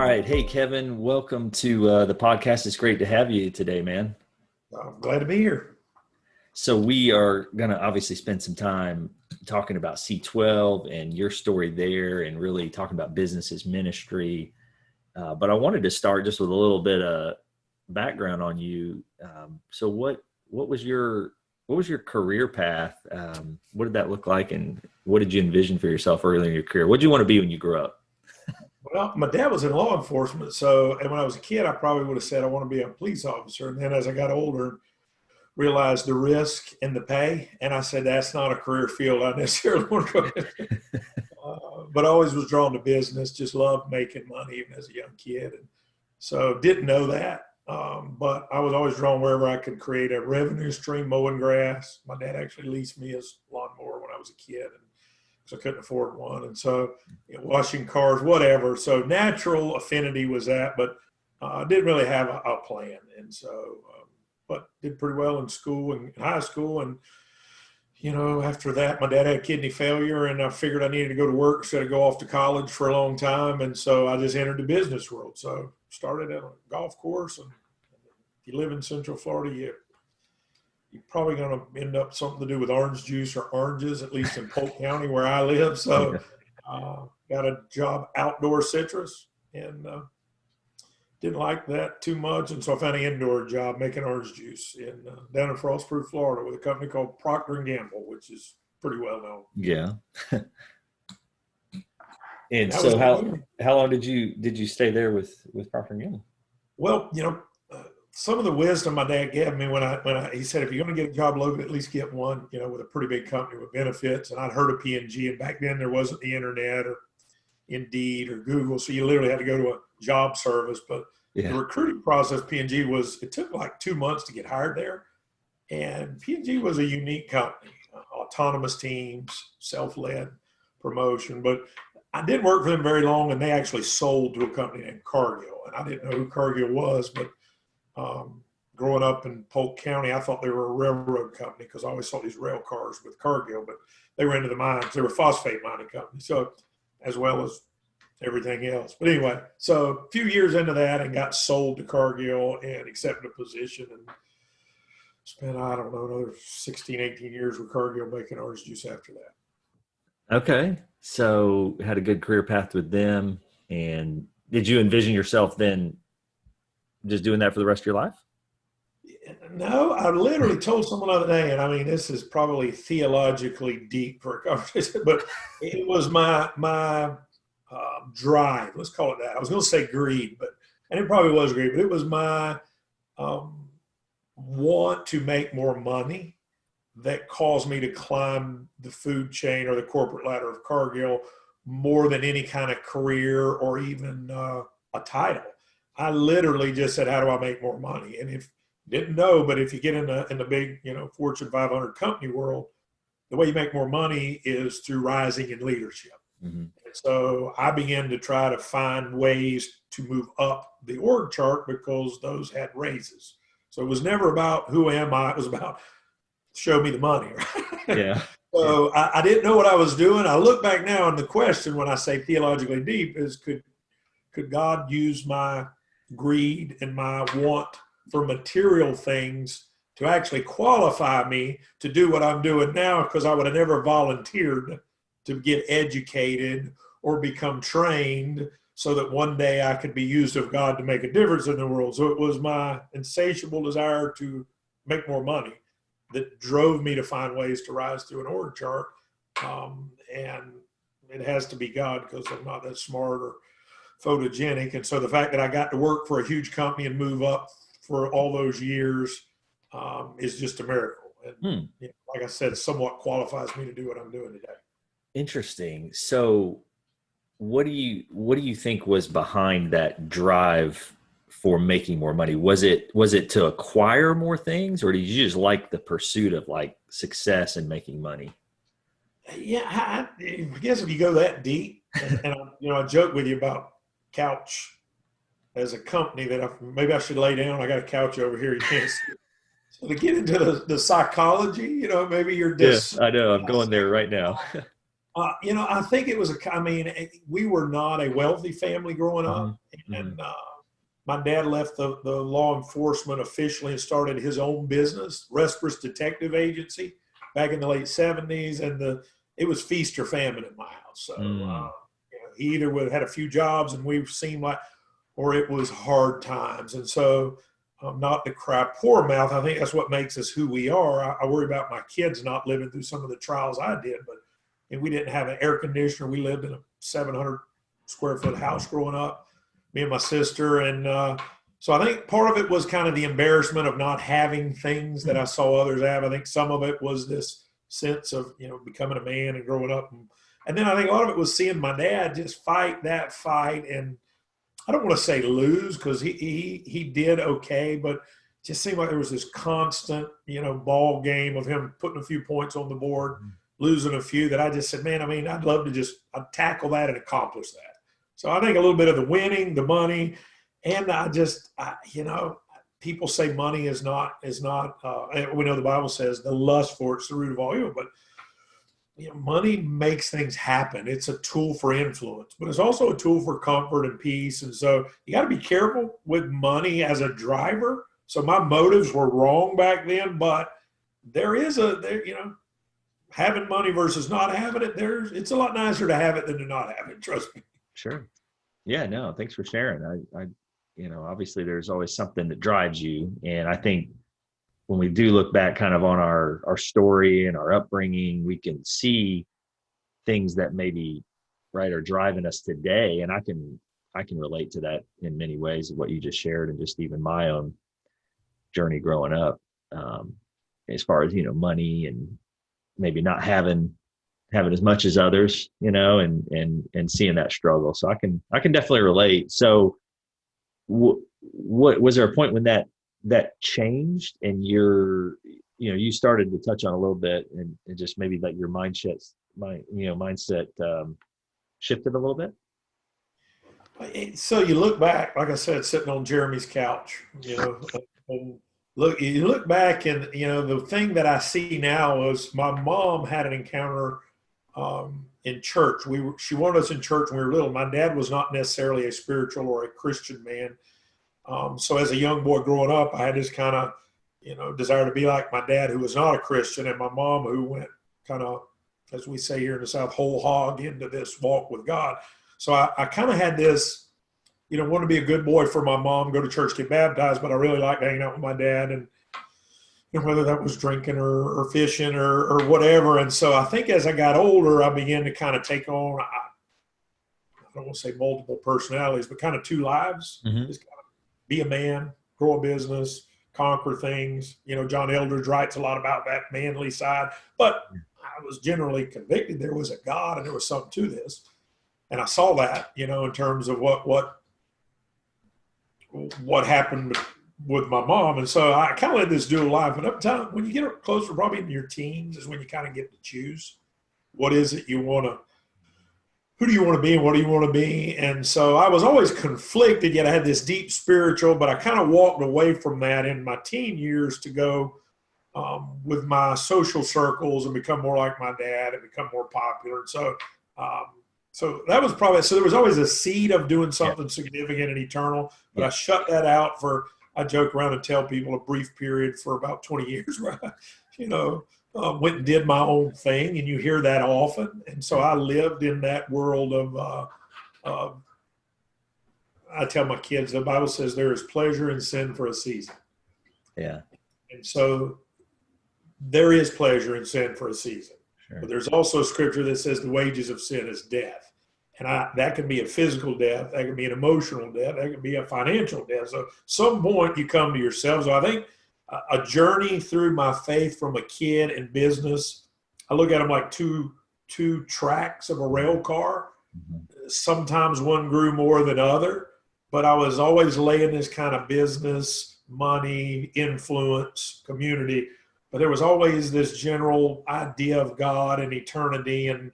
right. Hey, Kevin, welcome to the podcast. It's great to have you today, man. I'm glad to be here. So, we are going to obviously spend some time talking about C12 and your story there and really talking about business as ministry. But I wanted to start just with a little bit of background on you. So, what was your career path? What did that look like? And what did you envision for yourself early in your career? What did you want to be when you grew up? Well, my dad was in law enforcement, and when I was a kid, I probably would have said I want to be a police officer. And then as I got older, realized the risk and the pay, and I said that's not a career field I necessarily want to go into. But I always was drawn to business, just loved making money even as a young kid, and so didn't know that. But I was always drawn wherever I could create a revenue stream, mowing grass. My dad actually leased me his lawnmower when I was a kid, and because I couldn't afford one. And so washing cars, whatever. So natural affinity was that, but I didn't really have a plan. And so, but did pretty well in school and high school. And, after that, my dad had kidney failure and I figured I needed to go to work instead of go off to college for a long time. And so I just entered the business world. So started at a golf course. And if you live in Central Florida, you're probably going to end up something to do with orange juice or oranges, at least in Polk County where I live. So got a job outdoor citrus and didn't like that too much. And so I found an indoor job making orange juice down in Frostproof, Florida with a company called Procter & Gamble, which is pretty well known. Yeah. And so how long did you stay there with Procter & Gamble? Well, some of the wisdom my dad gave me when he said, if you're going to get a job local, at least get one, with a pretty big company with benefits. And I'd heard of P&G, and back then there wasn't the internet or Indeed or Google. So you literally had to go to a job service. But the recruiting process, P&G it took like 2 months to get hired there. And P&G was a unique company, autonomous teams, self-led promotion. But I didn't work for them very long, and they actually sold to a company named Cargill. And I didn't know who Cargill was, but growing up in Polk County, I thought they were a railroad company because I always saw these rail cars with Cargill, but they were into the mines. They were a phosphate mining company, so as well as everything else. But anyway, so a few years into that and got sold to Cargill and accepted a position and spent, I don't know, another 16, 18 years with Cargill making orange juice after that. Okay. So had a good career path with them. And did you envision yourself then just doing that for the rest of your life? No, I literally told someone the other day, and I mean, this is probably theologically deep for a conversation, but it was my drive. Let's call it that. I was going to say greed, and it probably was greed, but it was my want to make more money that caused me to climb the food chain or the corporate ladder of Cargill more than any kind of career or even a title. I literally just said, how do I make more money? And if didn't know, but if you get in the big, Fortune 500 company world, the way you make more money is through rising in leadership. Mm-hmm. So I began to try to find ways to move up the org chart because those had raises. So it was never about who am I, it was about show me the money. Right? Yeah. So I didn't know what I was doing. I look back now, and the question when I say theologically deep is, could God use my greed and my want for material things to actually qualify me to do what I'm doing now? Because I would have never volunteered to get educated or become trained so that one day I could be used of God to make a difference in the world. So it was my insatiable desire to make more money that drove me to find ways to rise through an org chart. And it has to be God because I'm not that smart or photogenic. And so the fact that I got to work for a huge company and move up for all those years is just a miracle. And like I said, somewhat qualifies me to do what I'm doing today. Interesting. So what do you think was behind that drive for making more money? Was it to acquire more things, or did you just like the pursuit of like success and making money? Yeah, I guess if you go that deep, and I joke with you about Couch as a company that maybe I should lay down. I got a couch over here. You can't see it. So to get into the psychology, maybe you're Yes, I know. I'm going there right now. I think it was we were not a wealthy family growing up. Mm-hmm. And my dad left the law enforcement officially and started his own business, Respress Detective Agency, back in the late 70s. And it was feast or famine in my house. So he either had a few jobs and we seemed like, or it was hard times. And so not to cry poor mouth, I think that's what makes us who we are. I worry about my kids not living through some of the trials I did, but and we didn't have an air conditioner. We lived in a 700 square foot house growing up, me and my sister. And so I think part of it was kind of the embarrassment of not having things that I saw others have. I think some of it was this sense of, becoming a man and growing up. And then I think a lot of it was seeing my dad just fight that fight. And I don't want to say lose, because he did okay, but it just seemed like there was this constant, ball game of him putting a few points on the board, losing a few, that I just said, man, I'd love to I'd tackle that and accomplish that. So I think a little bit of the winning, the money, and people say money is not, we know the Bible says the lust for it's the root of all evil, but money makes things happen. It's a tool for influence, but it's also a tool for comfort and peace. And so you got to be careful with money as a driver. So my motives were wrong back then, but having money versus not having it, it's a lot nicer to have it than to not have it. Trust me. Sure. Yeah, no, thanks for sharing. I obviously there's always something that drives you. And I think when we do look back kind of on our story and our upbringing, we can see things that maybe are driving us today. And I can relate to that in many ways of what you just shared, and just even my own journey growing up, as far as, money and maybe not having as much as others, and seeing that struggle. So I can definitely relate. So what was there a point when that changed and you started to touch on a little bit, and just maybe like your mindset shifted a little bit? So you look back, like I said, sitting on Jeremy's couch, and you look back, and the thing that I see now is my mom had an encounter in church. She wanted us in church when we were little. My dad was not necessarily a spiritual or a Christian man. So as a young boy growing up, I had this kind of, desire to be like my dad, who was not a Christian, and my mom, who went kind of, as we say here in the South, whole hog into this walk with God. So I kind of had this, want to be a good boy for my mom, go to church, get baptized, but I really liked hanging out with my dad, and whether that was drinking or fishing or whatever. And so I think as I got older, I began to kind of take on, I don't want to say multiple personalities, but kind of two lives. Mm-hmm. Just kind of be a man, grow a business, conquer things. John Eldridge writes a lot about that manly side, but I was generally convicted there was a God and there was something to this. And I saw that, in terms of what happened with my mom. And so I kind of led this dual life. But up time, when you get closer, probably in your teens, is when you kind of get to choose what is it you want to, who do you want to be and what do you want to be? And so I was always conflicted, yet I had this deep spiritual, but I kind of walked away from that in my teen years to go with my social circles and become more like my dad and become more popular. And so that was probably, so there was always a seed of doing something significant and eternal, but I shut that out for, I joke around and tell people, a brief period for about 20 years where I, went and did my own thing, and you hear that often. And so I lived in that world of I tell my kids, the Bible says there is pleasure in sin for a season. Yeah. And so there is pleasure in sin for a season. Sure. But there's also scripture that says the wages of sin is death. And that can be a physical death, that can be an emotional death, that can be a financial death. So some point you come to yourself. So I think a journey through my faith from a kid in business, I look at them like two tracks of a rail car. Mm-hmm. Sometimes one grew more than other, but I was always laying this kind of business, money, influence, community. But there was always this general idea of God and eternity and,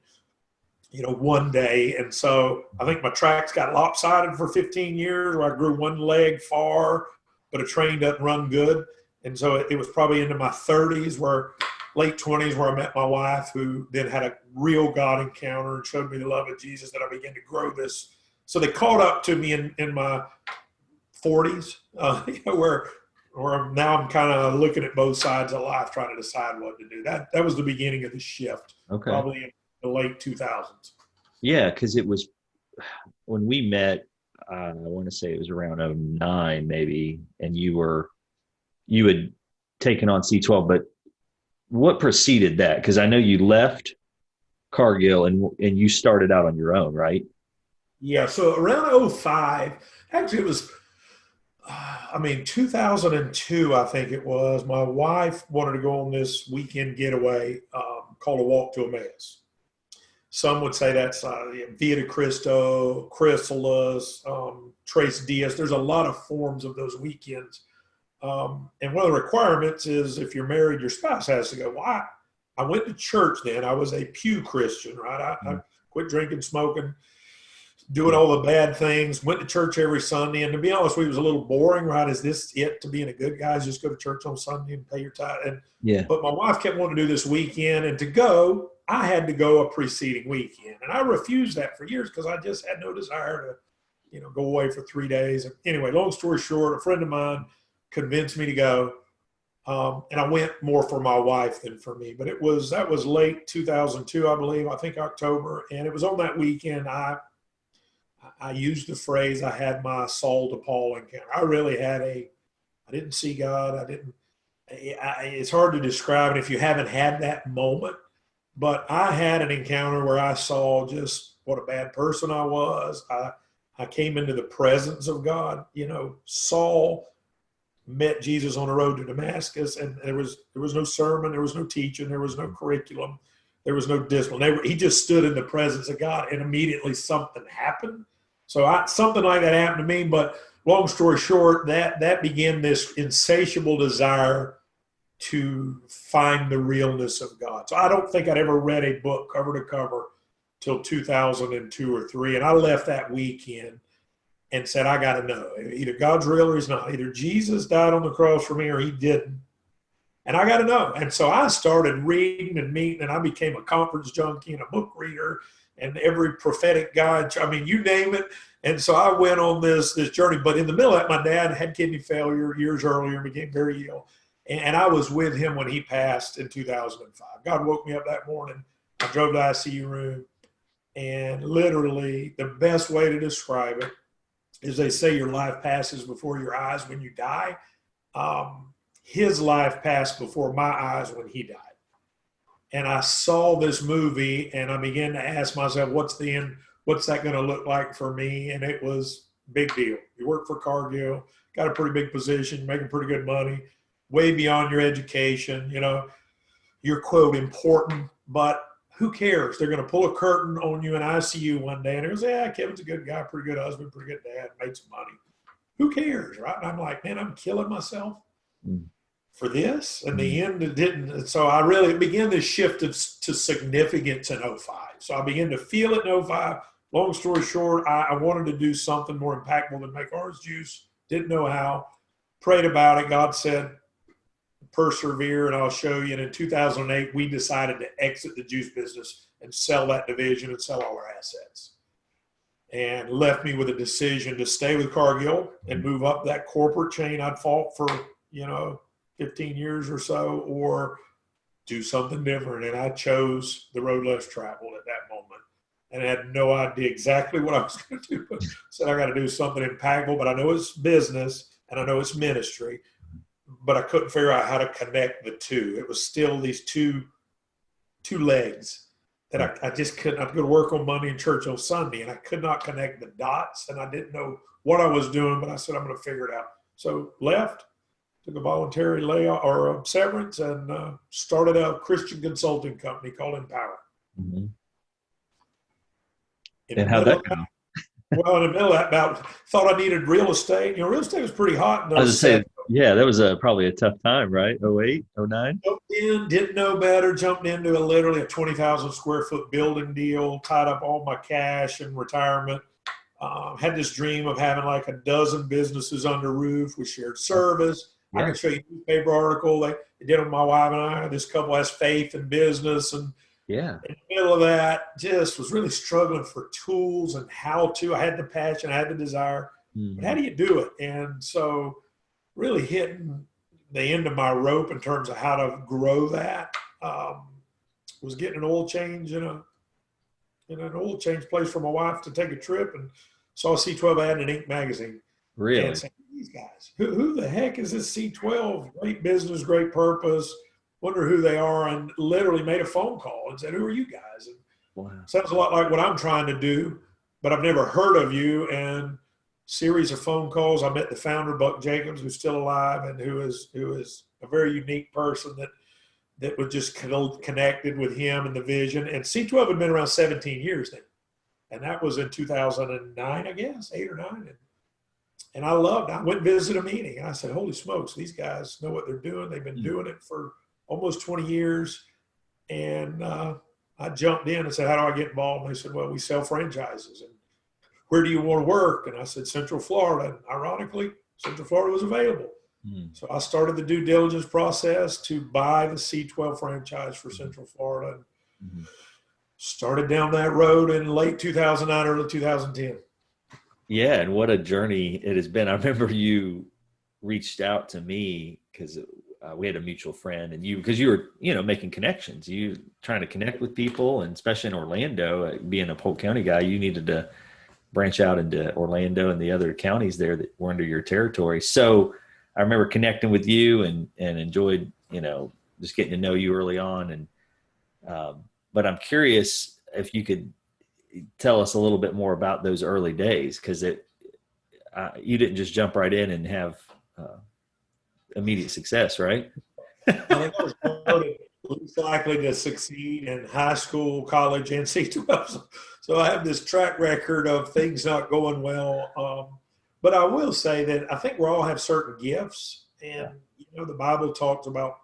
one day. And so I think my tracks got lopsided for 15 years where I grew one leg far, but a train doesn't run good. And so it was probably into my 30s where late 20s where I met my wife, who then had a real God encounter and showed me the love of Jesus, that I began to grow this. So they caught up to me in my 40s, where now I'm kind of looking at both sides of life, trying to decide what to do. That was the beginning of the shift, Okay. probably in the late 2000s. Yeah, because it was when we met. I want to say it was around '09 maybe, and you had taken on C12. But what preceded that? Because I know you left Cargill and you started out on your own, right? Yeah, so around '05, actually it was, 2002, I think it was. My wife wanted to go on this weekend getaway called a Walk to Emmaus. Some would say that's Via de Cristo, Chrysalis, Trace Diaz. There's a lot of forms of those weekends. And one of the requirements is if you're married, your spouse has to go. Well, I went to church then. I was a pew Christian, right? I quit drinking, smoking, doing all the bad things, went to church every Sunday. And to be honest with you, it was a little boring, right? Is this it to being a good guy? Just go to church on Sunday and pay your tithe? But my wife kept wanting to do this weekend, and to go, I had to go a preceding weekend. And I refused that for years because I just had no desire to, go away for 3 days. And anyway, long story short, a friend of mine convinced me to go. And I went more for my wife than for me. But that was late 2002, I believe, I think October. And it was on that weekend I used the phrase, I had my Saul to Paul encounter. I really had I didn't see God. It's hard to describe it if you haven't had that moment. But I had an encounter where I saw just what a bad person I was. I came into the presence of God. Saul met Jesus on the road to Damascus, and there was no sermon, there was no teaching, there was no curriculum, there was no discipline. He just stood in the presence of God, and immediately something happened. So something like that happened to me. But long story short, that began this insatiable desire to find the realness of God. So I don't think I'd ever read a book cover to cover till 2002 or 3. And I left that weekend and said, I got to know. Either God's real or he's not. Either Jesus died on the cross for me or he didn't. And I got to know. And so I started reading and meeting, and I became a conference junkie and a book reader and every prophetic guide. You name it. And so I went on this journey. But in the middle of that, my dad had kidney failure years earlier and became very ill. And I was with him when he passed in 2005. God woke me up that morning. I drove to the ICU room. And literally, the best way to describe it is they say your life passes before your eyes when you die. His life passed before my eyes when he died. And I saw this movie, and I began to ask myself, what's the end? What's that going to look like for me? And it was a big deal. You work for Cargill, got a pretty big position, making pretty good money, way beyond your education. You're, quote, important, but who cares? They're going to pull a curtain on you in ICU one day, and it was, Kevin's a good guy, pretty good husband, pretty good dad, made some money. Who cares, right? And I'm like, man, I'm killing myself for this. In the end, it didn't. And so it began this shift to significance in '05. So I began to feel it in '05. Long story short, I wanted to do something more impactful than make orange juice. Didn't know how. Prayed about it. God said, persevere, and I'll show you. And in 2008, we decided to exit the juice business and sell that division and sell all our assets. And left me with a decision to stay with Cargill and move up that corporate chain I'd fought for, 15 years or so, or do something different. And I chose the road less traveled at that moment. And I had no idea exactly what I was going to do. But said, I got to do something impactful, but I know it's business and I know it's ministry, but I couldn't figure out how to connect the two. It was still these two legs that I just couldn't. I'd go to work on Monday and church on Sunday, and I could not connect the dots, and I didn't know what I was doing, but I said, I'm going to figure it out. So left, took a voluntary layoff or severance, and started a Christian consulting company called Empower. Mm-hmm. And how'd that go? Well, in the middle of that, thought I needed real estate. Real estate was pretty hot. I was saying, that was probably a tough time, right? 08, 09? Jumped in, didn't know better, jumped into literally a 20,000 square foot building deal, tied up all my cash in retirement. Had this dream of having like a dozen businesses under roof with shared service. I Yeah. can show you a newspaper article they did with my wife and I. This couple has faith in business, and Yeah. in the middle of that, just was really struggling for tools and how to. I had the passion, I had the desire, but how Mhm. do you do it? And so, really hitting the end of my rope in terms of how to grow that. Was getting an oil change in an oil change place for my wife to take a trip, and saw a C12 ad in an Inc. magazine, and Really? saying, these guys, who the heck is this C12? Great business, great purpose. Wonder who they are, and literally made a phone call and said, who are you guys? And Wow. sounds a lot like what I'm trying to do, but I've never heard of you. And series of phone calls. I met the founder, Buck Jacobs, who's still alive and who is a very unique person that was just connected with him and the vision. And C12 had been around 17 years then. And that was in 2009, I guess, 8 or 9. And I loved it. I went and visited a meeting, and I said, holy smokes, these guys know what they're doing. They've been doing it for almost 20 years. And I jumped in and said, how do I get involved? And they said, well, we sell franchises. And where do you want to work? And I said, Central Florida. And ironically, Central Florida was available. So I started the due diligence process to buy the C12 franchise for Central Florida. And started down that road in late 2009, early 2010. Yeah, and what a journey it has been. I remember you reached out to me because we had a mutual friend, and because you were, making connections. You trying to connect with people, and especially in Orlando, being a Polk County guy, you needed to branch out into Orlando and the other counties there that were under your territory. So I remember connecting with you and enjoyed, just getting to know you early on. And but I'm curious if you could tell us a little bit more about those early days, because you didn't just jump right in and have immediate success, right? I think I was voted least likely to succeed in high school, college, and C12. So I have this track record of things not going well. But I will say that I think we all have certain gifts. And, the Bible talks about,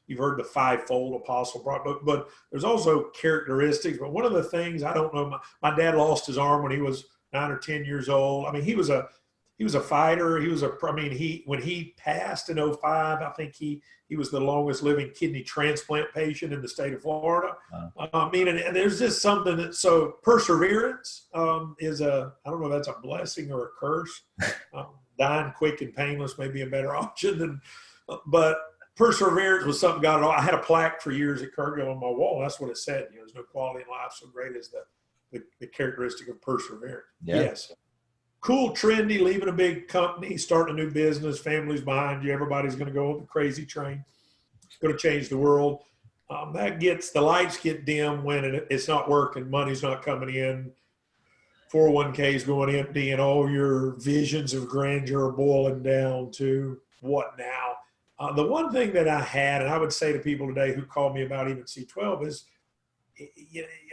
you've heard the fivefold apostle, but there's also characteristics. But one of the things, I don't know, my dad lost his arm when he was 9 or 10 years old. I mean, he was a fighter. When he passed in '05, I think he was the longest living kidney transplant patient in the state of Florida. Wow. And there's just something that, so perseverance is I don't know if that's a blessing or a curse. Dying quick and painless may be a better option but perseverance was something God. I had a plaque for years at Cargill on my wall. That's what it said. There's no quality in life so great as the characteristic of perseverance. Yeah. Yes. Cool, trendy, leaving a big company, starting a new business, family's behind you, everybody's going to go on the crazy train. It's going to change the world. The lights get dim when it's not working, money's not coming in, 401k is going empty, and all your visions of grandeur are boiling down to what now? The one thing that I had, and I would say to people today who call me about even C12 is,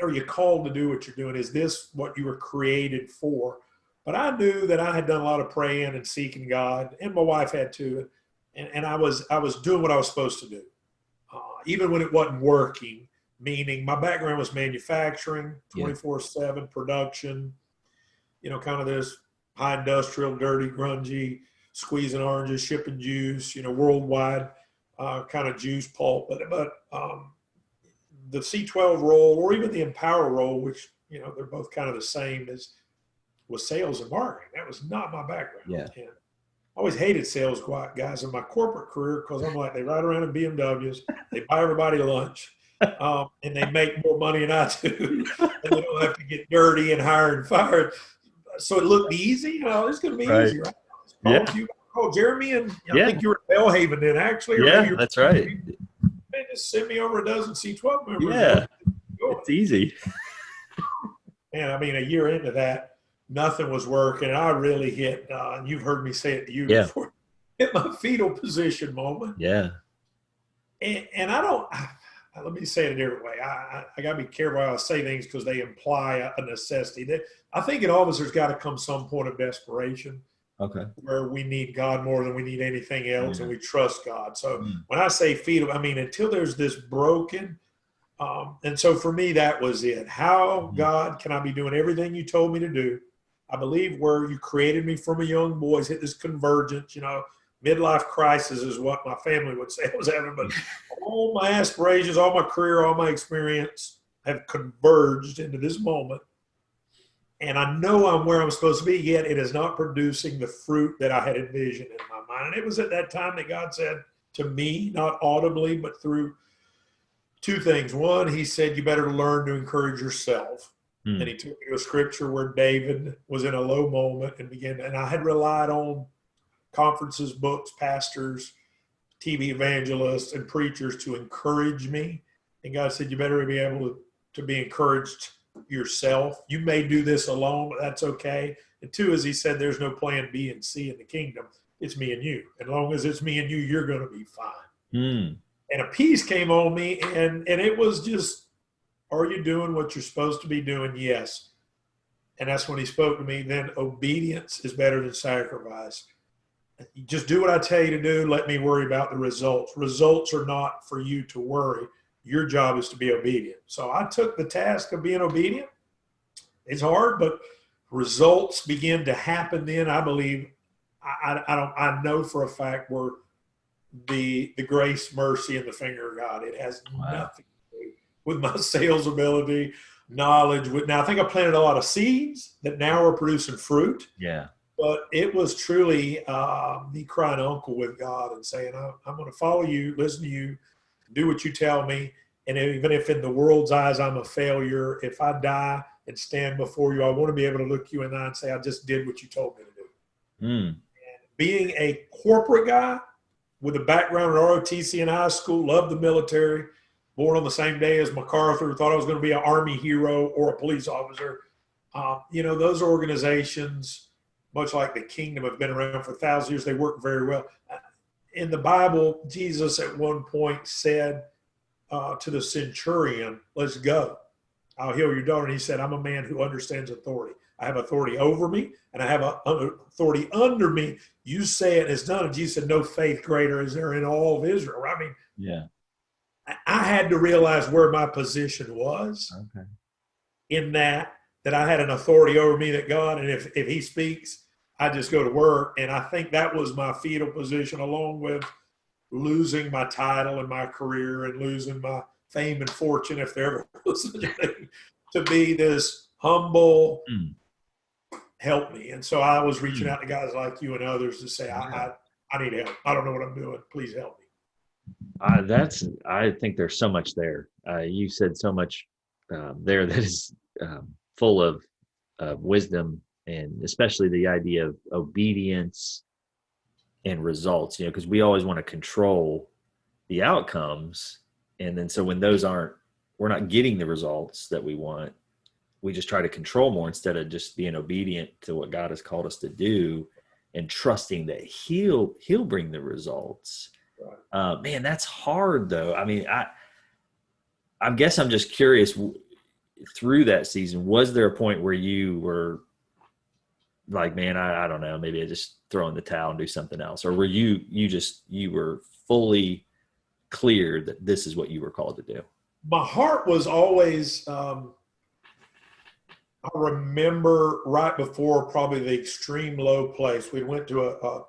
are you called to do what you're doing? Is this what you were created for? But I knew that I had done a lot of praying and seeking God, and my wife had too. And I was doing what I was supposed to do, even when it wasn't working. Meaning, my background was manufacturing, 24/7 production. Kind of this high industrial, dirty, grungy, squeezing oranges, shipping juice. Worldwide kind of juice pulp. But the C12 role, or even the Empower role, which they're both kind of the same, was sales and marketing. That was not my background. Yeah. And I always hated sales guys in my corporate career because I'm like, they ride around in BMWs, they buy everybody lunch, and they make more money than I do, and they don't have to get dirty and hire and fire. So it looked easy. It's going to be Right. easy, right? Yeah. You called Jeremy, and I think you were at Bellhaven then, actually. Or Yeah, that's right. Man, just send me over a dozen C12 members. Yeah, it's easy. And a year into that, nothing was working. I really hit, and you've heard me say it to you before, hit my fetal position moment. Yeah. And I don't, let me say it a different way. I got to be careful how I say things because they imply a necessity. I think in all of us, there's got to come some point of desperation. Okay. Where we need God more than we need anything else, and we trust God. So when I say fetal, until there's this broken, and so for me, that was it. How, God, can I be doing everything you told me to do? I believe where you created me from a young boy, hit this convergence, Midlife crisis is what my family would say I was having, but all my aspirations, all my career, all my experience have converged into this moment. And I know I'm where I'm supposed to be, yet it is not producing the fruit that I had envisioned in my mind. And it was at that time that God said to me, not audibly, but through two things. One, he said, you better learn to encourage yourself. And he took me to a scripture where David was in a low moment and I had relied on conferences, books, pastors, TV evangelists, and preachers to encourage me. And God said, you better be able to be encouraged yourself. You may do this alone, but that's okay. And two, as he said, there's no plan B and C in the kingdom. It's me and you. And as long as it's me and you, you're going to be fine. And a peace came on me, and it was just, are you doing what you're supposed to be doing? Yes. And that's when he spoke to me. Then obedience is better than sacrifice. You just do what I tell you to do. Let me worry about the results. Results are not for you to worry. Your job is to be obedient. So I took the task of being obedient. It's hard, but results begin to happen then. I believe, I know for a fact where the grace, mercy, and the finger of God. It has nothing to do with my sales ability, knowledge. Now, I think I planted a lot of seeds that now are producing fruit. Yeah. But it was truly me crying uncle with God and saying, I'm going to follow you, listen to you, do what you tell me. And even if in the world's eyes I'm a failure, if I die and stand before you, I want to be able to look you in the eye and say, I just did what you told me to do. And being a corporate guy with a background in ROTC in high school, loved the military, born on the same day as MacArthur, thought I was going to be an Army hero or a police officer. Those organizations, much like the kingdom, have been around for thousands of years. They work very well. In the Bible, Jesus at one point said to the centurion, let's go. I'll heal your daughter. And he said, I'm a man who understands authority. I have authority over me, and I have authority under me. You say it, it's done. And Jesus said, no faith greater is there in all of Israel. I mean, yeah, I had to realize where my position was in that I had an authority over me that God, and if he speaks, I just go to work. And I think that was my fetal position, along with losing my title and my career and losing my fame and fortune, if there ever was such a thing, to be this humble, help me. And so I was reaching out to guys like you and others to say, I need help. I don't know what I'm doing. Please help me. I think there's so much there. You said so much there that is full of wisdom, and especially the idea of obedience and results, because we always want to control the outcomes. And then so when we're not getting the results that we want, we just try to control more instead of just being obedient to what God has called us to do and trusting that he'll bring the results. Right. Man, that's hard though. I mean, I guess I'm just curious, through that season, was there a point where you were like, man, I don't know, maybe I just throw in the towel and do something else? Or were you were fully clear that this is what you were called to do? My heart was always, I remember right before probably the extreme low place, we went to a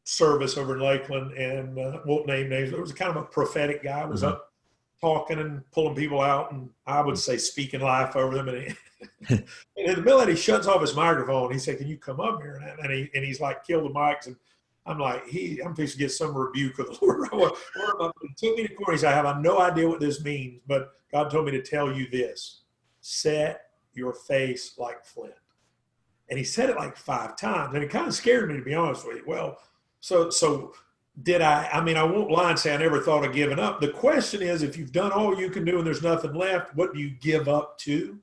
service over in Lakeland, and won't name names. There was kind of a prophetic guy who was up talking and pulling people out, and I would say speaking life over them. And in the middle of it, he shuts off his microphone. He said, "Can you come up here?" And he's like, "Kill the mics." And I'm like, I'm supposed to get some rebuke of the Lord. He took me to court. He said, "I have no idea what this means, but God told me to tell you this: set your face like flint." And he said it like 5 times, and it kind of scared me, to be honest with you. Well, so did I mean, I won't lie and say I never thought of giving up. The question is, if you've done all you can do and there's nothing left, what do you give up to?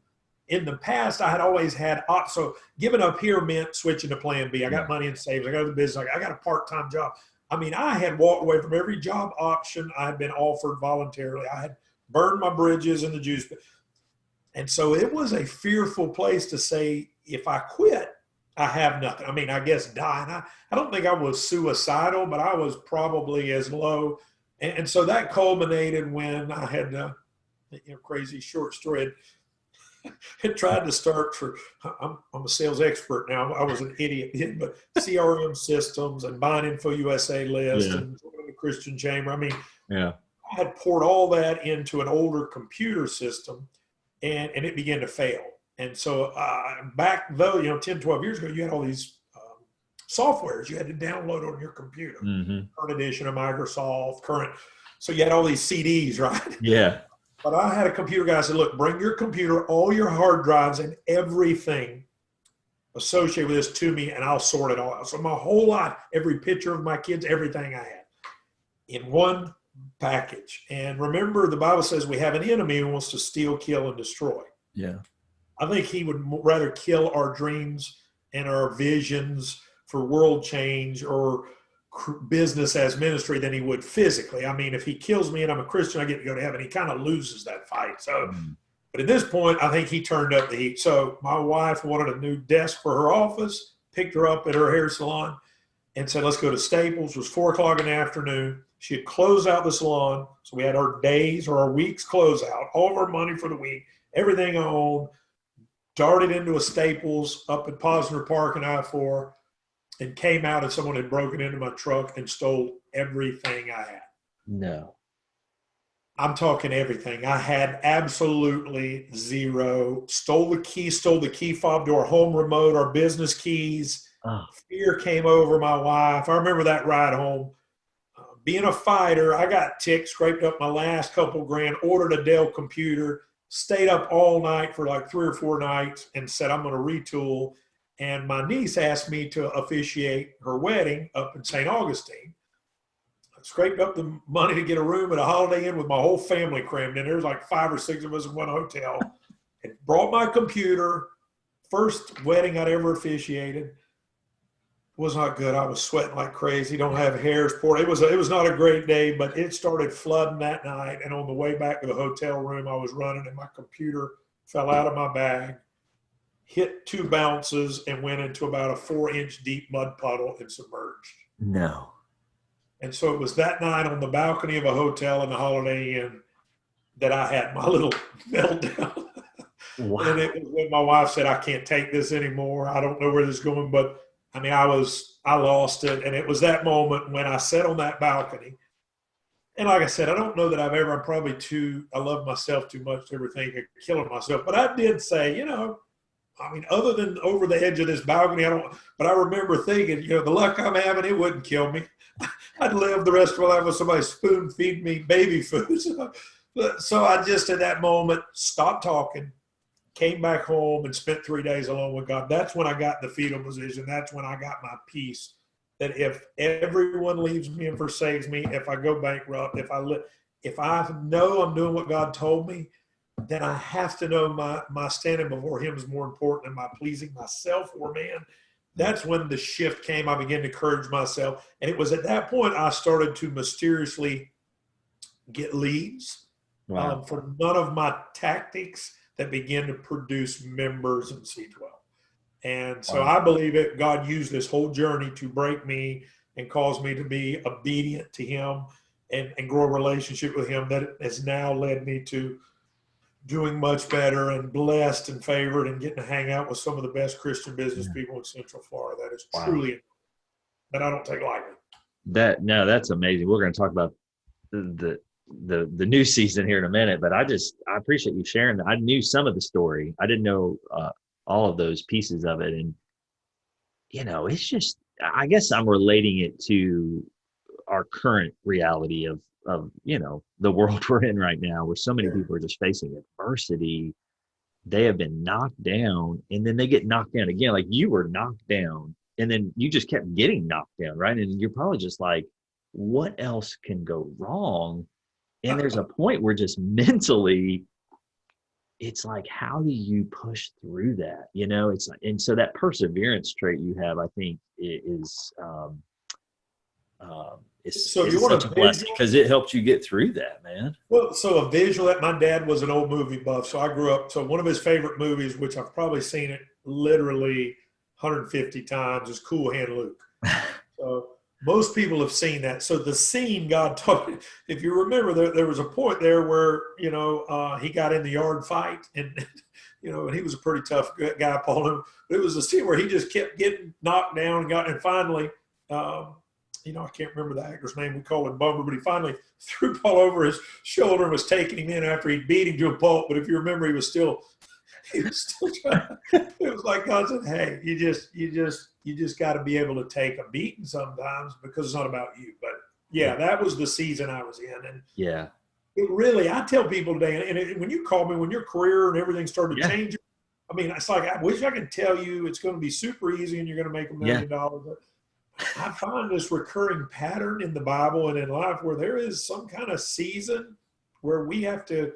In the past, I had always had, so giving up here meant switching to plan B. I got money in savings. I got to the business. I got a part-time job. I mean, I had walked away from every job option I had been offered voluntarily. I had burned my bridges in the juice. And so it was a fearful place to say, if I quit, I have nothing. I mean, I guess dying. I don't think I was suicidal, but I was probably as low. And so that culminated when I had, crazy short story. and tried to start I'm a sales expert now. I was an idiot, but CRM systems and buying Info USA list Yeah. and the Christian Chamber. I mean, Yeah. I had poured all that into an older computer system, and it began to fail. And so back though, 10, 12 years ago, you had all these softwares you had to download on your computer. Mm-hmm. Current edition of Microsoft, current. So you had all these CDs, right? Yeah. But I had a computer guy said, look, bring your computer, all your hard drives and everything associated with this to me, and I'll sort it all out. So my whole life, every picture of my kids, everything I had in one package. And remember, the Bible says we have an enemy who wants to steal, kill, and destroy. Yeah. I think he would rather kill our dreams and our visions for world change or business as ministry than he would physically. I mean, if he kills me and I'm a Christian, I get to go to heaven. He kind of loses that fight. So, but at this point, I think he turned up the heat. So my wife wanted a new desk for her office, picked her up at her hair salon and said, let's go to Staples. It was 4:00 in the afternoon. She had closed out the salon. So we had our days or our weeks close out, all of our money for the week, everything I owned, darted into a Staples up at Posner Park in I-4, and came out and someone had broken into my truck and stole everything I had. No. I'm talking everything. I had absolutely zero. Stole the key fob to our home remote, our business keys. Fear came over my wife. I remember that ride home. Being a fighter, I got ticked, scraped up my last couple grand, ordered a Dell computer, stayed up all night for like 3 or 4 nights and said, I'm going to retool. And my niece asked me to officiate her wedding up in St. Augustine. I scraped up the money to get a room at a Holiday Inn with my whole family crammed in. There was like 5 or 6 of us in one hotel. And brought my computer. First wedding I'd ever officiated. Was not good. I was sweating like crazy. Don't have hairs poured. It was not a great day, but it started flooding that night. And on the way back to the hotel room, I was running and my computer fell out of my bag, hit 2 bounces, and went into about a 4-inch deep mud puddle and submerged. No. And so it was that night on the balcony of a hotel in the Holiday Inn that I had my little meltdown. Wow. And it was when my wife said, I can't take this anymore. I don't know where this is going. But I mean, I lost it. And it was that moment when I sat on that balcony. And like I said, I don't know that I'm I love myself too much to ever think of killing myself. But I did say, I mean, other than over the edge of this balcony, but I remember thinking, the luck I'm having, it wouldn't kill me. I'd live the rest of my life with somebody spoon feed me baby food. So I just, at that moment, stopped talking, came back home and spent 3 days alone with God. That's when I got in the fetal position. That's when I got my peace. That if everyone leaves me and forsakes me, if I go bankrupt, if I know I'm doing what God told me, then I have to know my standing before him is more important than my pleasing myself or man. That's when the shift came. I began to encourage myself. And it was at that point I started to mysteriously get leads from none of my tactics that began to produce members in C12. And so I believe God used this whole journey to break me and cause me to be obedient to him and grow a relationship with him that has now led me to doing much better and blessed and favored and getting to hang out with some of the best Christian business people in Central Florida. That is truly, that I don't take lightly. That's amazing. We're going to talk about the new season here in a minute, but I appreciate you sharing that. I knew some of the story. I didn't know all of those pieces of it. And, it's just, I guess I'm relating it to our current reality of the world we're in right now, where so many people are just facing adversity. They have been knocked down and then they get knocked down again. Like you were knocked down and then you just kept getting knocked down, right? And you're probably just like, what else can go wrong? And there's a point where just mentally, it's like, how do you push through that? It's like, and so that perseverance trait you have, I think, is so you want such a blessing because it helped you get through that, man. Well, so a visual that my dad was an old movie buff. So I grew up. So one of his favorite movies, which I've probably seen it literally 150 times, is Cool Hand Luke. So most people have seen that. So the scene God taught, if you remember, there was a point there where, he got in the yard fight and and he was a pretty tough guy, Paul. But it was a scene where he just kept getting knocked down and finally, I can't remember the actor's name. We call him Bummer, but he finally threw Paul over his shoulder and was taking him in after he beat him to a pulp. But if you remember, he was still trying. It was like God said, "Hey, you just got to be able to take a beating sometimes because it's not about you." But yeah, that was the season I was in, and yeah, it really. I tell people today, and when you call me, when your career and everything started changing, I mean, it's like I wish I could tell you it's going to be super easy and you're going to make $1 million. But I find this recurring pattern in the Bible and in life where there is some kind of season where we have to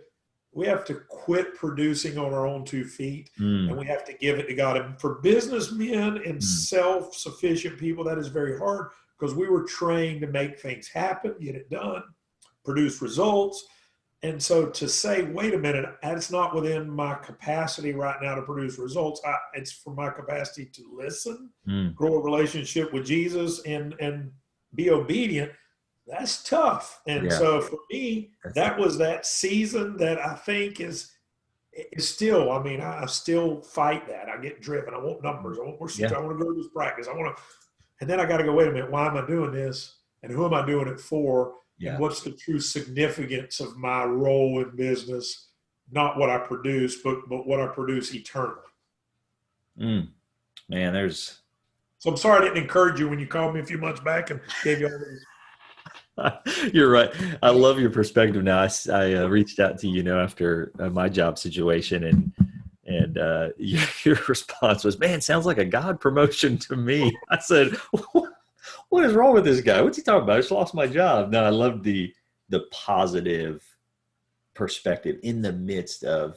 quit producing on our own 2 feet and we have to give it to God. And for businessmen and self-sufficient people, that is very hard because we were trained to make things happen, get it done, produce results. And so to say, wait a minute, that's not within my capacity right now to produce results. It's for my capacity to listen, grow a relationship with Jesus, and be obedient. That's tough. And so for me, that was that season that I think is still, I mean, I still fight that. I get driven. I want numbers. I want more. I want to go to this practice. And then I got to go, wait a minute, why am I doing this? And who am I doing it for? And what's the true significance of my role in business? Not what I produce, but what I produce eternally. Man, there's. So I'm sorry I didn't encourage you when you called me a few months back and gave you all this. You're right. I love your perspective now. I reached out to you, after my job situation, and your response was, "Man, sounds like a God promotion to me." I said, "What is wrong with this guy? What's he talking about? I just lost my job." No, I love the positive perspective in the midst of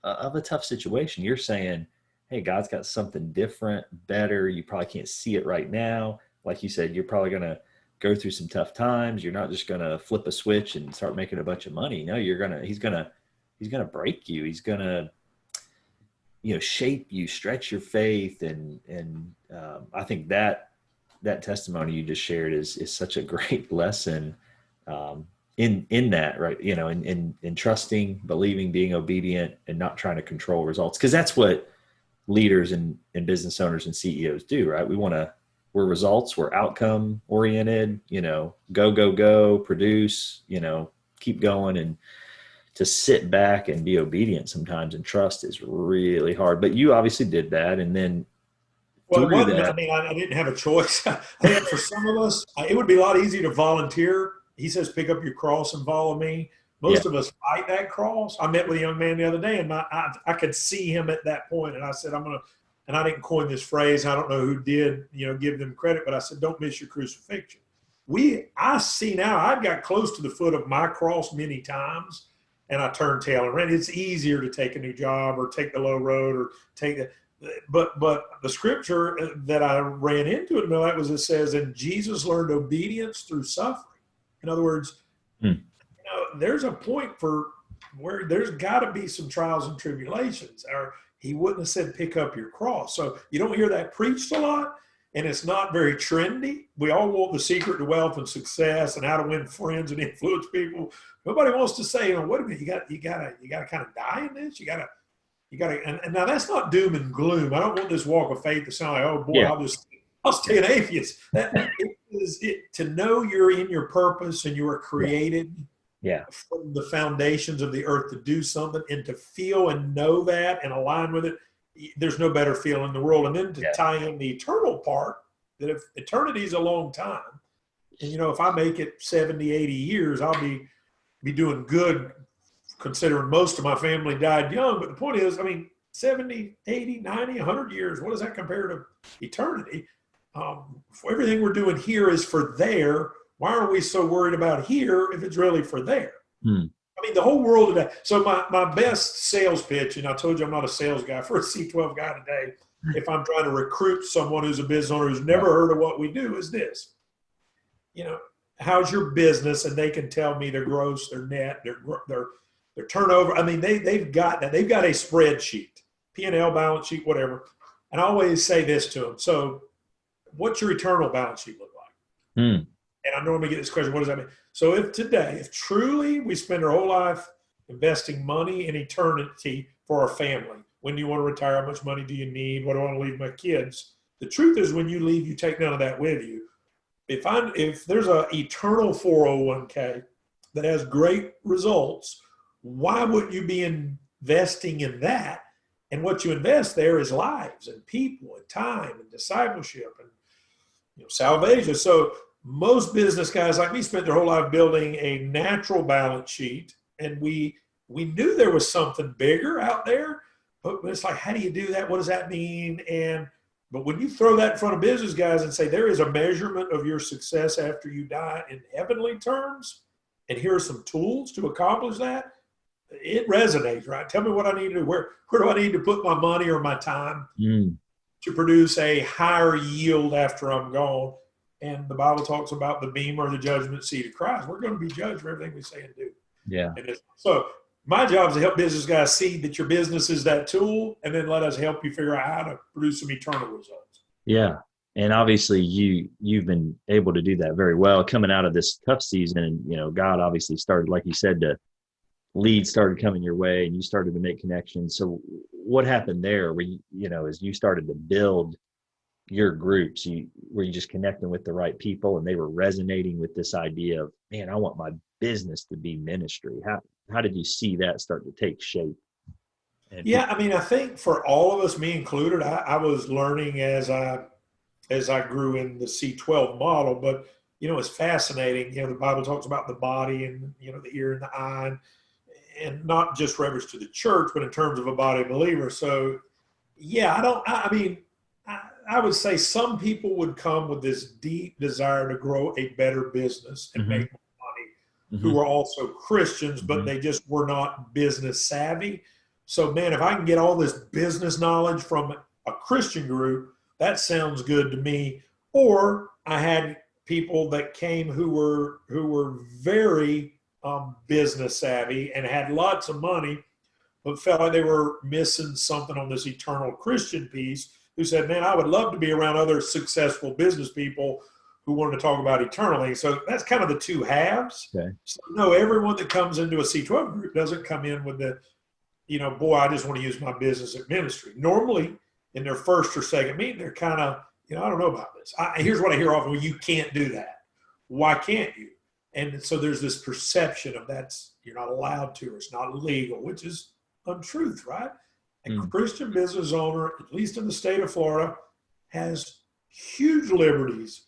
a tough situation. You're saying, "Hey, God's got something different, better. You probably can't see it right now." Like you said, you're probably going to go through some tough times. You're not just going to flip a switch and start making a bunch of money. No, he's going to break you. He's going to, shape you, stretch your faith. And I think that testimony you just shared is such a great lesson in that, right? In trusting, believing, being obedient, and not trying to control results. Because that's what leaders and business owners and CEOs do, right? We're results, we're outcome oriented, go, produce, keep going. And to sit back and be obedient sometimes and trust is really hard. But you obviously did that. And then I didn't have a choice. I think for some of us, it would be a lot easier to volunteer. He says, pick up your cross and follow me. Most of us fight that cross. I met with a young man the other day, and I could see him at that point, and I said, and I didn't coin this phrase. I don't know who did, give them credit, but I said, don't miss your crucifixion. I see now, I've got close to the foot of my cross many times, and I turned tail and ran. It's easier to take a new job or take the low road or take the – but the scripture that I ran into in the middle of that was, it says, and Jesus learned obedience through suffering. In other words, there's a point for where there's got to be some trials and tribulations, or he wouldn't have said pick up your cross. So you don't hear that preached a lot, and it's not very trendy. We all want the secret to wealth and success and how to win friends and influence people. Nobody wants to say, wait a minute, you got to kind of die in this. You got to, and now that's not doom and gloom. I don't want this walk of faith to sound like, oh boy, I'll stay an atheist. It is to know you're in your purpose and you are created from the foundations of the earth to do something, and to feel and know that and align with it. There's no better feeling in the world. And then to tie in the eternal part, that if eternity is a long time, and if I make it 70, 80 years, I'll be doing good, considering most of my family died young. But the point is, 70, 80, 90, 100 years, what does that compare to eternity? For everything we're doing here is for there. Why are we so worried about here if it's really for there? The whole world today. So my best sales pitch, and I told you I'm not a sales guy, for a C12 guy today, if I'm trying to recruit someone who's a business owner who's never heard of what we do, is this. How's your business? And they can tell me their gross, their net, their turnover. They've got that. They've got a spreadsheet, P&L balance sheet, whatever. And I always say this to them. So what's your eternal balance sheet look like? And I normally get this question, what does that mean? So if truly we spend our whole life investing money in eternity for our family. When do you want to retire? How much money do you need? What do I want to leave my kids? The truth is, when you leave, you take none of that with you. If there's an eternal 401k that has great results, why wouldn't you be investing in that? And what you invest there is lives and people and time and discipleship and salvation. So most business guys like me spent their whole life building a natural balance sheet, and we knew there was something bigger out there, but it's like, how do you do that? What does that mean? But when you throw that in front of business guys and say there is a measurement of your success after you die in heavenly terms, and here are some tools to accomplish that, it resonates, right? Tell me what I need to do. Where do I need to put my money or my time to produce a higher yield after I'm gone? And the Bible talks about the bema or the judgment seat of Christ. We're going to be judged for everything we say and do. Yeah. So my job is to help business guys see that your business is that tool, and then let us help you figure out how to produce some eternal results. Yeah. And obviously you've been able to do that very well coming out of this tough season. And, God obviously started, like you said, leads started coming your way and you started to make connections. So what happened there where as you started to build your groups, were you just connecting with the right people and they were resonating with this idea of, man, I want my business to be ministry? How did you see that start to take shape? I think for all of us, me included, I was learning as I grew in the C12 model, but it's fascinating. The Bible talks about the body and the ear and the eye, and not just reference to the church, but in terms of a body of believers. So I would say some people would come with this deep desire to grow a better business and make more money, who are also Christians, but they just were not business savvy. So, man, if I can get all this business knowledge from a Christian group, that sounds good to me. Or I had people that came who were very business savvy and had lots of money, but felt like they were missing something on this eternal Christian piece, who said, man, I would love to be around other successful business people who wanted to talk about eternal things. So that's kind of the two halves. Okay. So no, everyone that comes into a C12 group doesn't come in with the, boy, I just want to use my business at ministry. Normally, in their first or second meeting, they're kind of, I don't know about this. Here's what I hear often: well, you can't do that. Why can't you? And so there's this perception of you're not allowed to, or it's not legal, which is untruth, right? A Christian business owner, at least in the state of Florida, has huge liberties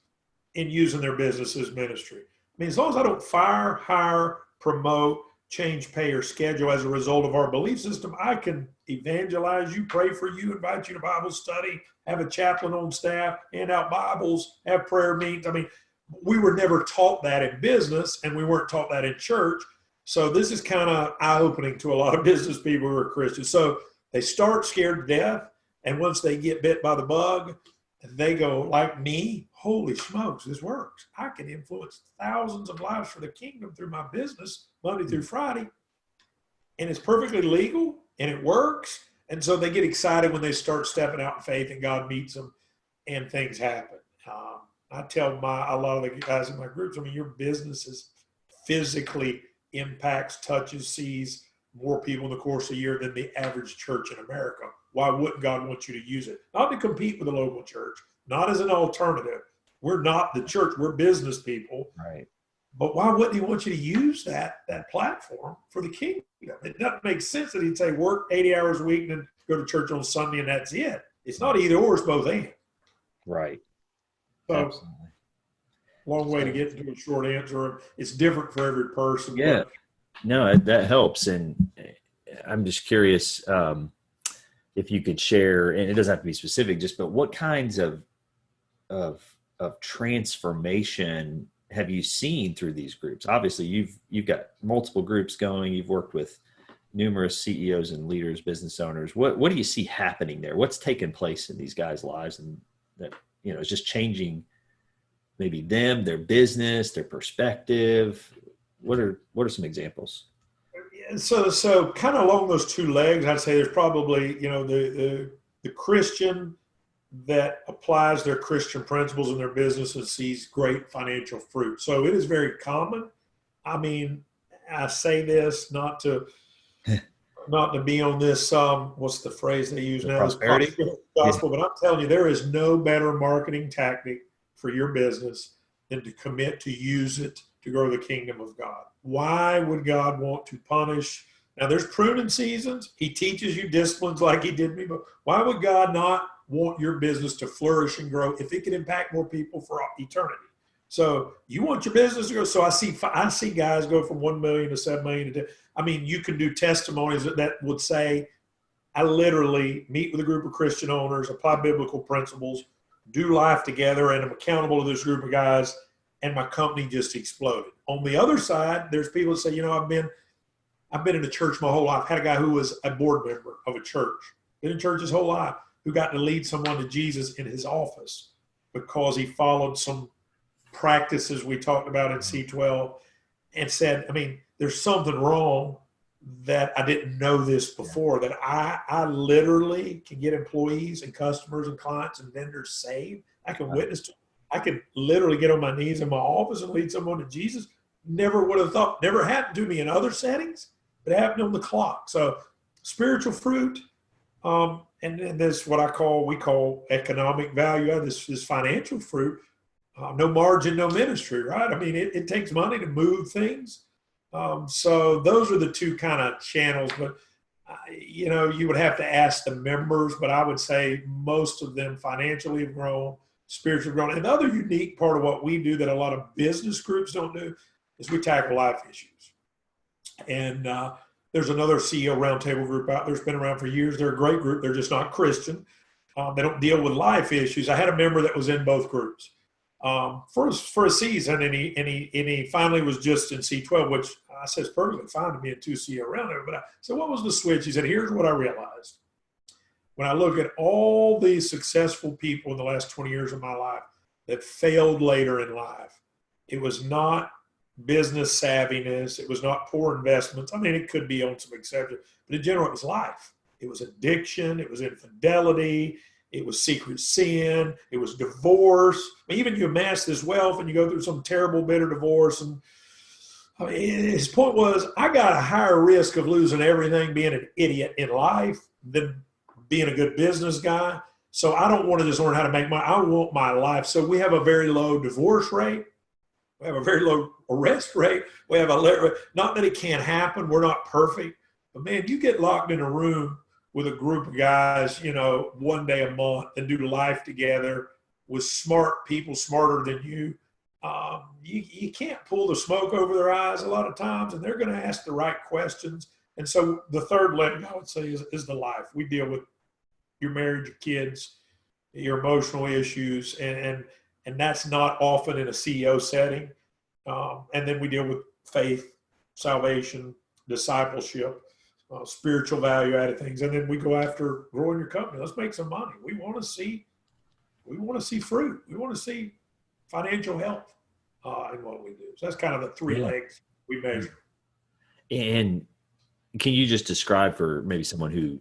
in using their business as ministry. I mean, as long as I don't fire, hire, promote, change pay or schedule as a result of our belief system, I can evangelize you, pray for you, invite you to Bible study, have a chaplain on staff, hand out Bibles, have prayer meetings. I mean, we were never taught that in business, and we weren't taught that in church. So this is kind of eye-opening to a lot of business people who are Christians. So they start scared to death, and once they get bit by the bug, they go, like me, holy smokes, this works. I can influence thousands of lives for the kingdom through my business Monday through Friday, and it's perfectly legal, and it works. And so they get excited when they start stepping out in faith and God meets them and things happen. I tell a lot of the guys in my groups, your business is physically impacts, touches, sees more people in the course of a year than the average church in America. Why wouldn't God want you to use it? Not to compete with the local church, not as an alternative. We're not the church. We're business people. Right. But why wouldn't he want you to use that platform for the kingdom? It doesn't make sense that he'd say work 80 hours a week and then go to church on Sunday and that's it. It's not either or, it's both and. Right. So, absolutely. Long way to get to a short answer. It's different for every person. Yeah. No, that helps. And I'm just curious if you could share, and it doesn't have to be specific, but what kinds of transformation have you seen through these groups? Obviously, you've got multiple groups going. You've worked with numerous CEOs and leaders, business owners. What do you see happening there? What's taking place in these guys' lives, and that is just changing maybe them, their business, their perspective? What are some examples? So kind of along those two legs, I'd say there's probably the Christian that applies their Christian principles in their business and sees great financial fruit. So it is very common. I mean, I say this not to not to be on this, what's the phrase they use The now, this prosperity. prosperity Yeah. gospel, but I'm telling you, there is no better marketing tactic for your business than to commit to use it to grow the kingdom of God. Why would God want to punish? Now, there's pruning seasons. He teaches you disciplines like he did me, but why would God not want your business to flourish and grow if it can impact more people for eternity? So you want your business to go. So I see guys go from 1 million to 7 million to, I mean, you can do testimonies that would say, I literally meet with a group of Christian owners, apply biblical principles, do life together, and I'm accountable to this group of guys, and my company just exploded. On the other side, there's people that say, I've been in a church my whole life. Had a guy who was a board member of a church, been in church his whole life, who got to lead someone to Jesus in his office because he followed some practices we talked about in C12 and said, there's something wrong that I didn't know this before, that I literally can get employees and customers and clients and vendors saved. I can witness to, I can literally get on my knees in my office and lead someone to Jesus. Never would have thought, never happened to me in other settings, but it happened on the clock. So spiritual fruit, and this what we call economic value. This financial fruit, no margin, no ministry, right? It takes money to move things. So those are the two kind of channels, but you would have to ask the members, but I would say most of them financially have grown, spiritually grown. And the other unique part of what we do that a lot of business groups don't do is we tackle life issues. And there's another CEO roundtable group out there that's been around for years. They're a great group. They're just not Christian. They don't deal with life issues. I had a member that was in both groups for a season, and he finally was just in C12, which I said is perfectly fine to be in 2C around there. But I said, what was the switch? He said, here's what I realized. When I look at all these successful people in the last 20 years of my life that failed later in life, it was not business savviness. It was not poor investments. It could be on some exceptions, but in general, it was life. It was addiction. It was infidelity. It was secret sin. It was divorce. Even you amass this wealth and you go through some terrible, bitter divorce. And his point was, I got a higher risk of losing everything, being an idiot in life, than being a good business guy. So I don't want to just learn how to make money. I want my life. So we have a very low divorce rate. We have a very low arrest rate. We have not that it can't happen. We're not perfect. But man, you get locked in a room with a group of guys, one day a month and do life together with smart people, smarter than you. You can't pull the smoke over their eyes a lot of times, and they're going to ask the right questions. And so the third leg, I would say, is the life. We deal with your marriage, your kids, your emotional issues, and that's not often in a CEO setting. And then we deal with faith, salvation, discipleship, spiritual value added things, and then we go after growing your company. Let's make some money. We want to see fruit. We want to see financial health in what we do. So that's kind of the three legs we measure. And can you just describe for maybe someone who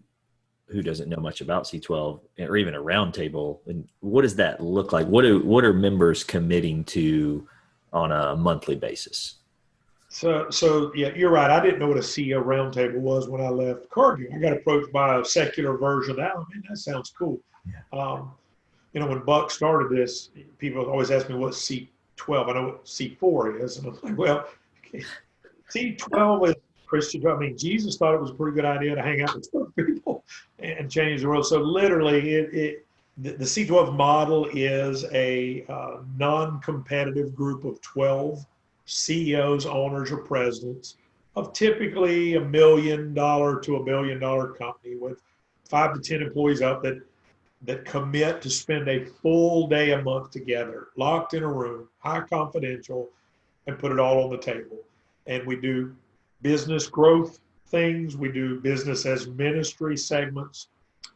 doesn't know much about C12 or even a roundtable, and what does that look like? What are members committing to on a monthly basis? So yeah, you're right. I didn't know what a CEO roundtable was when I left Cargill. I got approached by a secular version of that. That sounds cool. Yeah. When Buck started this, people always ask me what's C12. I know what C4 is, and I'm like, well, C12 is Christian. Jesus thought it was a pretty good idea to hang out with 12 people and change the world. So literally, the C12 model is a non-competitive group of 12 CEOs, owners, or presidents of typically $1 million to $1 billion company with 5 to 10 employees up that commit to spend a full day a month together, locked in a room, high confidential, and put it all on the table. And we do business growth things. We do business as ministry segments,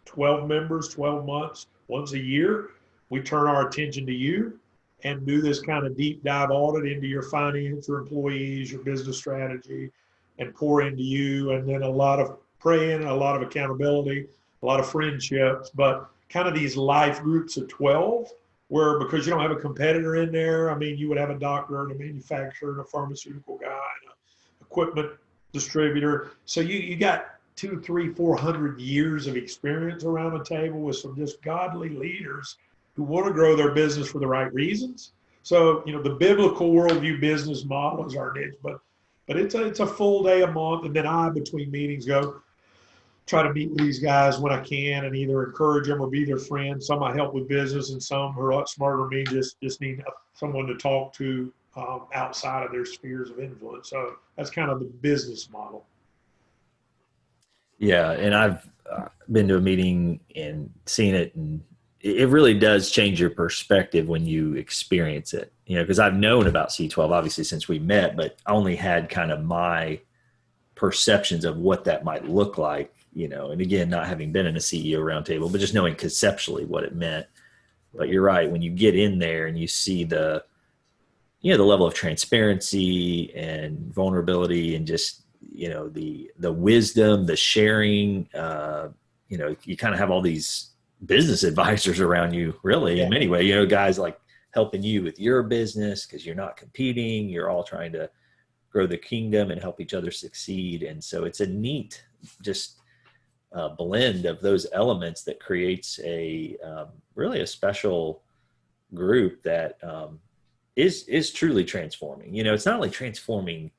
12 members, 12 months, once a year. We turn our attention to you and do this kind of deep dive audit into your finance, your employees, your business strategy, and pour into you. And then a lot of praying, a lot of accountability, a lot of friendships, but kind of these life groups of 12 where, because you don't have a competitor in there, you would have a doctor and a manufacturer and a pharmaceutical guy and an equipment distributor. So you got 2, 3, 400 years of experience around a table with some just godly leaders who want to grow their business for the right reasons. So, the biblical worldview business model is our niche, but it's a full day a month, and then between meetings go try to meet with these guys when I can and either encourage them or be their friend. Some I help with business, and some who are a lot smarter than me just need someone to talk to outside of their spheres of influence. So that's kind of the business model. Yeah, and I've been to a meeting and seen it, and it really does change your perspective when you experience it. Because I've known about C12 obviously since we met, but I only had kind of my perceptions of what that might look like. And again, not having been in a CEO roundtable, but just knowing conceptually what it meant. But you're right, when you get in there and you see the level of transparency and vulnerability and just the wisdom, the sharing, you kind of have all these business advisors around you, really, in many ways, guys like helping you with your business because you're not competing, you're all trying to grow the kingdom and help each other succeed. And so it's a neat just blend of those elements that creates really a special group that is truly transforming. It's not only transforming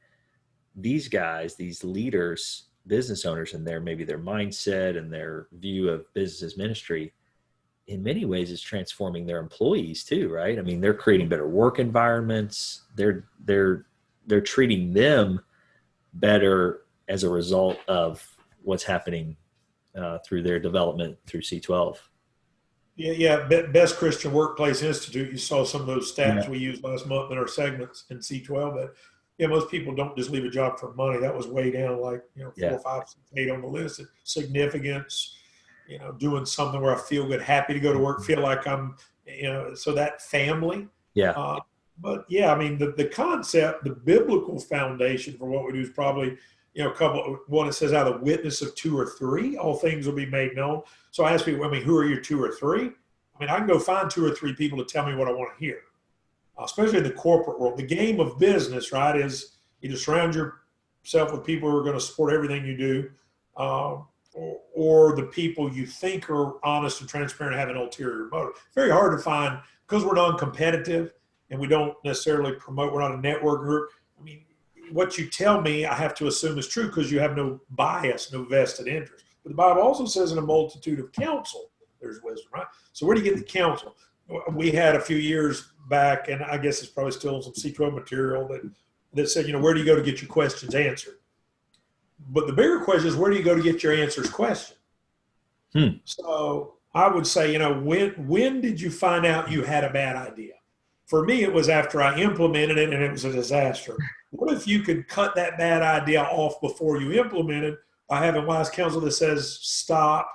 these guys, these leaders, business owners, and maybe their mindset and their view of business ministry. In many ways, it's transforming their employees too, right? I mean, they're creating better work environments. They're treating them better as a result of what's happening through their development through C12. Yeah. Best Christian Workplace Institute. You saw some of those stats we used last month in our segments in C12. That most people don't just leave a job for money. That was way down, like 4, 5, 6, 8 on the list. Significance, doing something where I feel good, happy to go to work, feel like I'm, so that family. Yeah. But I mean, the concept, the biblical foundation for what we do is probably, one that says out of the witness of 2 or 3, all things will be made known. So I ask people, who are your 2 or 3? I mean, I can go find 2 or 3 people to tell me what I want to hear, especially in the corporate world. The game of business, right, is you just surround yourself with people who are going to support everything you do, or the people you think are honest and transparent, have an ulterior motive. Very hard to find because we're non-competitive and we don't necessarily promote. We're not a network group. I mean, what you tell me, I have to assume is true because you have no bias, no vested interest. But the Bible also says in a multitude of counsel, there's wisdom, right? So where do you get the counsel? We had a few years back, and I guess it's probably still some C12 material that said, where do you go to get your questions answered? But the bigger question is, where do you go to get your answers questioned? So I would say, when did you find out you had a bad idea? For me, it was after I implemented it and it was a disaster. What if you could cut that bad idea off before you implemented by having wise counsel that says, stop,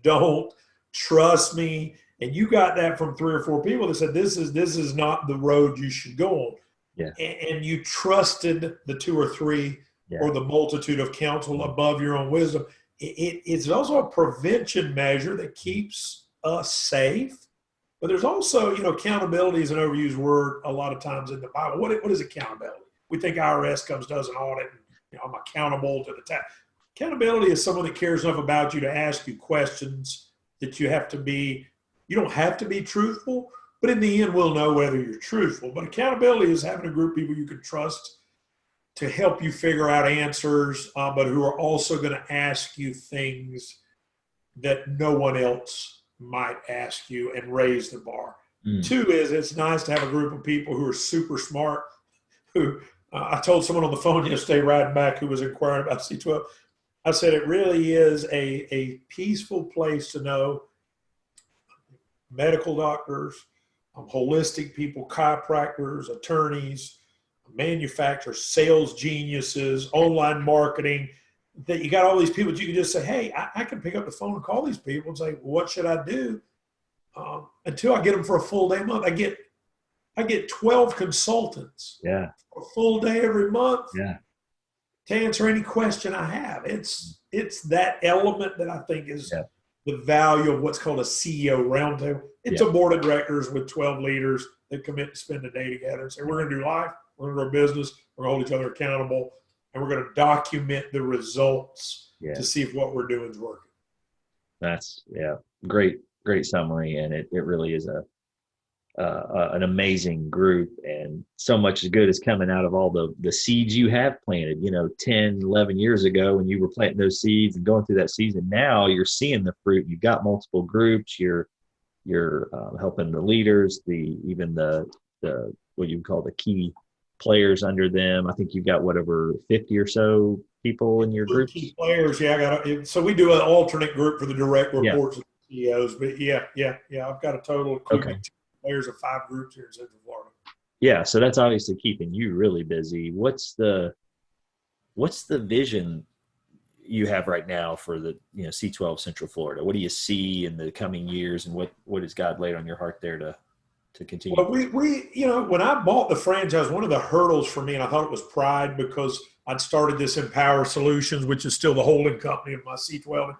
don't, trust me. And you got that from 3 or 4 people that said, this is not the road you should go on. Yeah. And you trusted the 2 or 3 or the multitude of counsel above your own wisdom. It's also a prevention measure that keeps us safe. But there's also, accountability is an overused word a lot of times in the Bible. What is accountability? We think IRS does an audit and I'm accountable to the tax. Accountability is someone that cares enough about you to ask you questions that you don't have to be truthful, but in the end we'll know whether you're truthful. But accountability is having a group of people you can trust to help you figure out answers, but who are also going to ask you things that no one else might ask you and raise the bar. 2 is it's nice to have a group of people who are super smart, who I told someone on the phone yesterday riding back who was inquiring about C12. I said, it really is a peaceful place to know medical doctors, holistic people, chiropractors, attorneys, manufacturers, sales geniuses, online marketing, that you got all these people that you can just say, hey, I can pick up the phone and call these people and say, what should I do? Until I get them for a full day a month. I get 12 consultants for a full day every month to answer any question I have. It's that element that I think is the value of what's called a CEO roundtable. It's a board of directors with 12 leaders that commit to spend a day together and say, we're going to do life, we're going to grow business, we're going to hold each other accountable. and we're going to document the results Yeah. to see if what we're doing is working. That's great summary. And it really is an amazing group, and so much good is coming out of all the seeds you have planted, 10, 11 years ago when you were planting those seeds and going through that season. Now you're seeing the fruit. You've got multiple groups. You're helping the leaders, even the what you call the key players under them. I think you've got over 50 or so people in your groups. Key players, yeah. So we do an alternate group for the direct reports of the CEOs, but yeah. I've got a total, including players, of 5 groups here in Central Florida. Yeah, so that's obviously keeping you really busy. What's the vision you have right now for the C12 Central Florida? What do you see in the coming years, and what has God laid on your heart there to continue? Well, we when I bought the franchise, one of the hurdles for me, and I thought it was pride, because I'd started this Empower Solutions, which is still the holding company of my C12.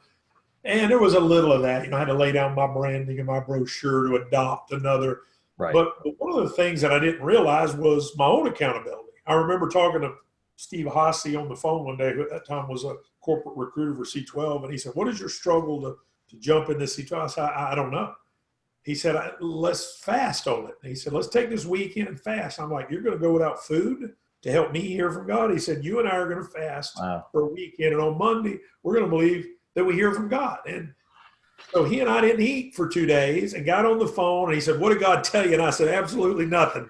And there was a little of that. I had to lay down my branding and my brochure to adopt another. Right. But one of the things that I didn't realize was my own accountability. I remember talking to Steve Hasse on the phone one day, who at that time was a corporate recruiter for C12. And he said, "What is your struggle to jump into C12?" I said, I don't know. He said, "Let's fast on it." And he said, "Let's take this weekend and fast." I'm like, "You're going to go without food to help me hear from God?" He said, "You and I are going to fast for a weekend. And on Monday, we're going to believe that we hear from God." And so he and I didn't eat for 2 days and got on the phone. And he said, "What did God tell you?" And I said, "Absolutely nothing."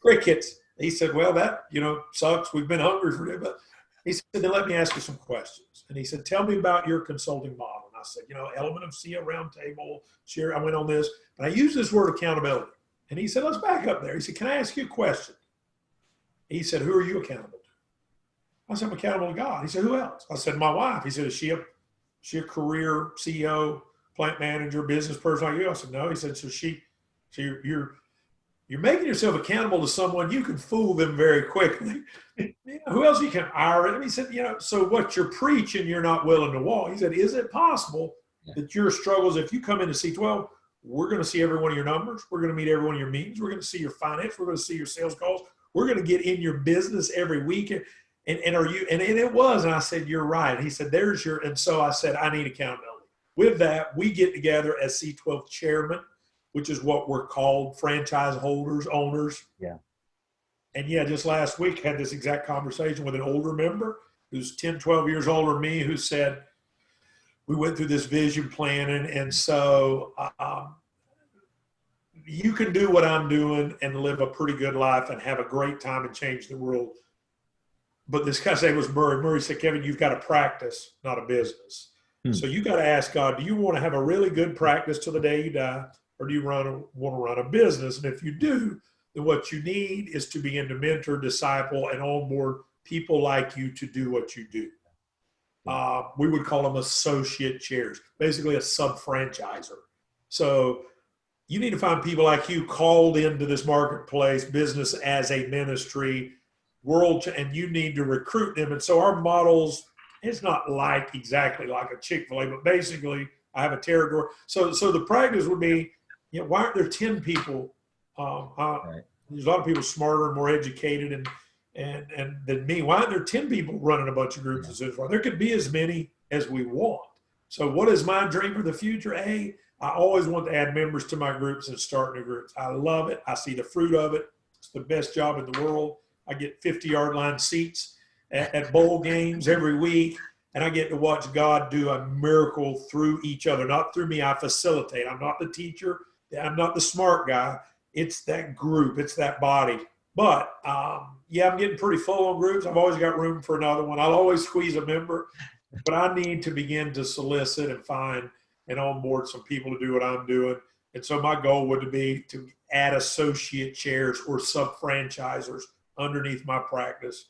Crickets. He said, "Well, that, sucks. We've been hungry for it." But he said, "Then let me ask you some questions." And he said, "Tell me about your consulting model." And I said, element of CEO roundtable, share. I went on this, and I used this word accountability. And he said, "Let's back up there." He said, "Can I ask you a question?" He said, "Who are you accountable to?" I said, "I'm accountable to God." He said, "Who else?" I said, "My wife." He said, "Is she a career CEO, plant manager, business person like you?" I said, "No." He said, "So you're making yourself accountable to someone. You can fool them very quickly. Who else you can hire?" And he said, "So what you're preaching, you're not willing to walk." He said, "Is it possible that your struggles, if you come into C12, we're going to see every one of your numbers. We're going to meet every one of your meetings. We're going to see your finance. We're going to see your sales calls. We're going to get in your business every week. And are you?" And it was. And I said, "You're right." And he said, "There's your." And so I said, "I need accountability." With that, we get together as C12 chairman, which is what we're called, franchise holders, owners. Yeah. And just last week had this exact conversation with an older member who's 10, 12 years older than me, who said, we went through this vision planning. And so you can do what I'm doing and live a pretty good life and have a great time and change the world. But this guy's name was Murray. Murray said, "Kevin, you've got to practice, not a business." So you got to ask God, do you want to have a really good practice till the day you die? Or do you want to run a business? And if you do, then what you need is to begin to mentor, disciple, and onboard people like you to do what you do. We would call them associate chairs, basically a sub-franchiser. So you need to find people like you called into this marketplace, business as a ministry, and you need to recruit them. And so our models, it's not exactly like a Chick-fil-A, but basically I have a territory. So the practice would be, why aren't there 10 people? Right. There's a lot of people smarter and more educated and than me. Why aren't there 10 people running a bunch of groups? Yeah. There could be as many as we want. So what is my dream for the future? I always want to add members to my groups and start new groups. I love it. I see the fruit of it. It's the best job in the world. I get 50-yard line seats at bowl games every week, and I get to watch God do a miracle through each other, not through me. I facilitate. I'm not the teacher. I'm not the smart guy. It's that group. It's that body. But, I'm getting pretty full on groups. I've always got room for another one. I'll always squeeze a member, but I need to begin to solicit and find and onboard some people to do what I'm doing. And so my goal would be to add associate chairs or sub-franchisers underneath my practice.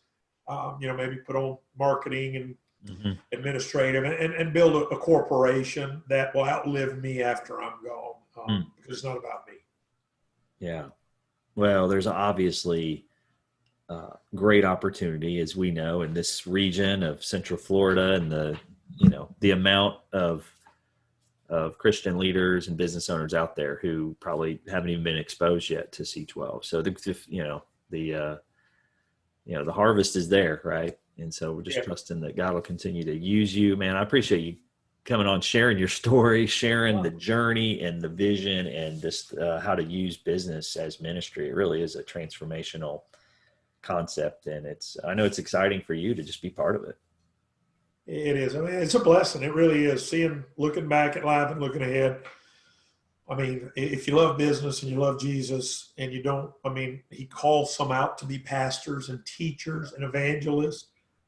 Maybe put on marketing and administrative and build a corporation that will outlive me after I'm gone, because it's not about me. Yeah. Well, there's obviously great opportunity, as we know, in this region of Central Florida, and the amount of Christian leaders and business owners out there who probably haven't even been exposed yet to C12. So the harvest is there, right? And so we're just trusting that God will continue to use you, man. I appreciate you coming on, sharing your story, sharing the journey and the vision, and just how to use business as ministry. It really is a transformational concept, and I know it's exciting for you to just be part of it. It is. I mean, it's a blessing. It really is. Looking back at life and looking ahead. I mean, if you love business and you love Jesus and you don't, I mean, he calls some out to be pastors and teachers and evangelists,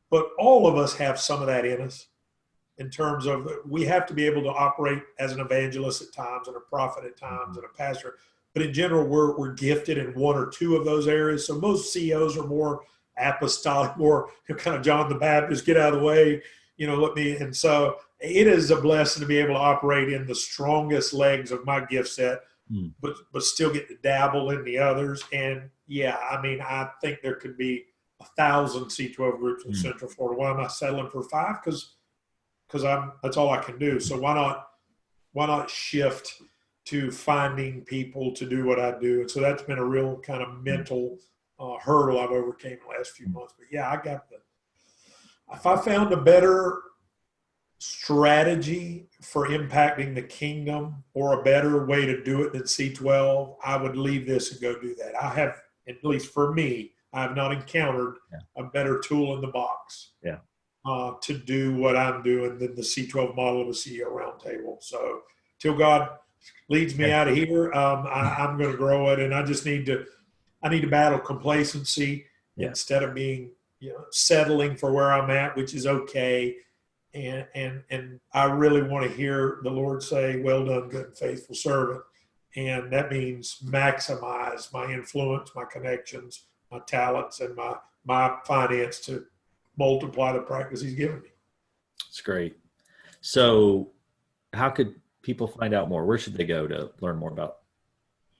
but all of us have some of that in us. In terms of, we have to be able to operate as an evangelist at times and a prophet at times and a pastor. But in general, we're gifted in one or two of those areas. So most CEOs are more apostolic, more kind of John the Baptist, get out of the way, and so it is a blessing to be able to operate in the strongest legs of my gift set, but still get to dabble in the others. And yeah, I mean, I think there could be 1,000 C12 groups in Central Florida. Why am I settling for 5? Because that's all I can do. So why not shift to finding people to do what I do? And so that's been a real kind of mental hurdle I've overcame the last few months. But yeah, if I found a better strategy for impacting the kingdom or a better way to do it than C12, I would leave this and go do that. I have, at least for me, I have not encountered a better tool in the box. To do what I'm doing than the C12 model of a CEO roundtable. So till God leads me out of here, I'm going to grow it, and I just need to battle complacency instead of being settling for where I'm at, which is okay. And I really want to hear the Lord say, "Well done, good and faithful servant," and that means maximize my influence, my connections, my talents, and my finance to multiply the practice he's given me. It's great. So how could people find out more? Where should they go to learn more about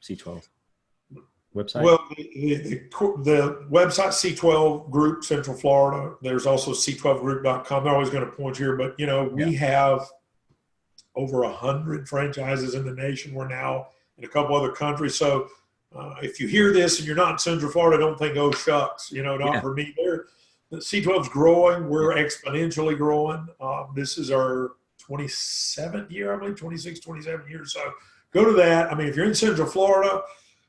C12 website? Well, the website C12 Group Central Florida. There's also C12group.com. They're always going to point here, but we have over 100 franchises in the nation. We're now in a couple other countries. So if you hear this and you're not in Central Florida, don't think, oh shucks, not for me. The C12's growing. We're exponentially growing. This is our 27th year, I believe, 26, 27 years. So go to that. I mean, if you're in Central Florida,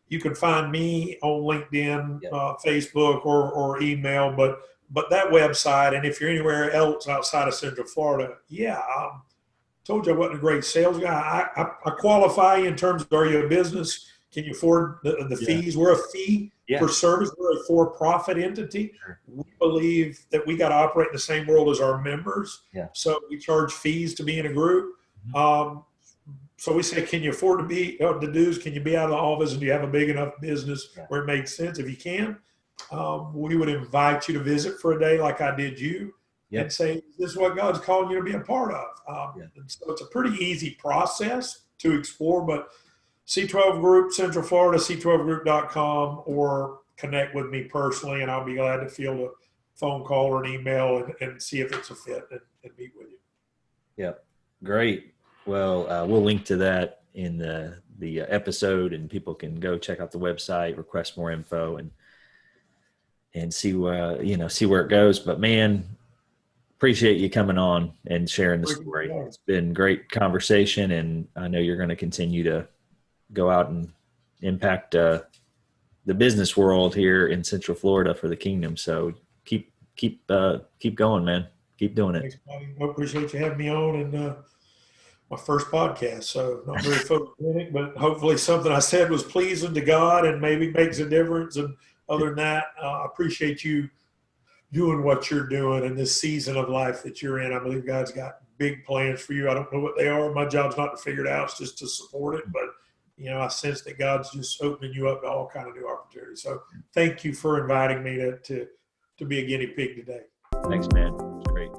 you can find me on LinkedIn, Facebook, or email. But that website, and if you're anywhere else outside of Central Florida, told you I wasn't a great sales guy. I qualify in terms of, are you a business? Can you afford the fees? We're a fee for service. We're a for-profit entity. Sure. We believe that we got to operate in the same world as our members. So we charge fees to be in a group. So we say, can you afford to be the dues? Can you be out of the office? And do you have a big enough business where it makes sense? If you can, we would invite you to visit for a day like I did you and say, this is what God's calling you to be a part of. And so it's a pretty easy process to explore, but C12 Group, Central Florida, C12group.com, or connect with me personally, and I'll be glad to field a phone call or an email and see if it's a fit and meet with you. Yeah, great. Well, we'll link to that in the episode, and people can go check out the website, request more info, and see where it goes. But man, appreciate you coming on and sharing the story. It's been great conversation, and I know you're going to continue to go out and impact the business world here in Central Florida for the kingdom. So keep going, man. Keep doing it. Thanks, buddy. I appreciate you having me on, and my first podcast. So not very photogenic, but hopefully something I said was pleasing to God and maybe makes a difference. And other than that, I appreciate you doing what you're doing in this season of life that you're in. I believe God's got big plans for you. I don't know what they are. My job's not to figure it out. It's just to support it. But I sense that God's just opening you up to all kind of new opportunities. So thank you for inviting me to be a guinea pig today. Thanks, man. It's great.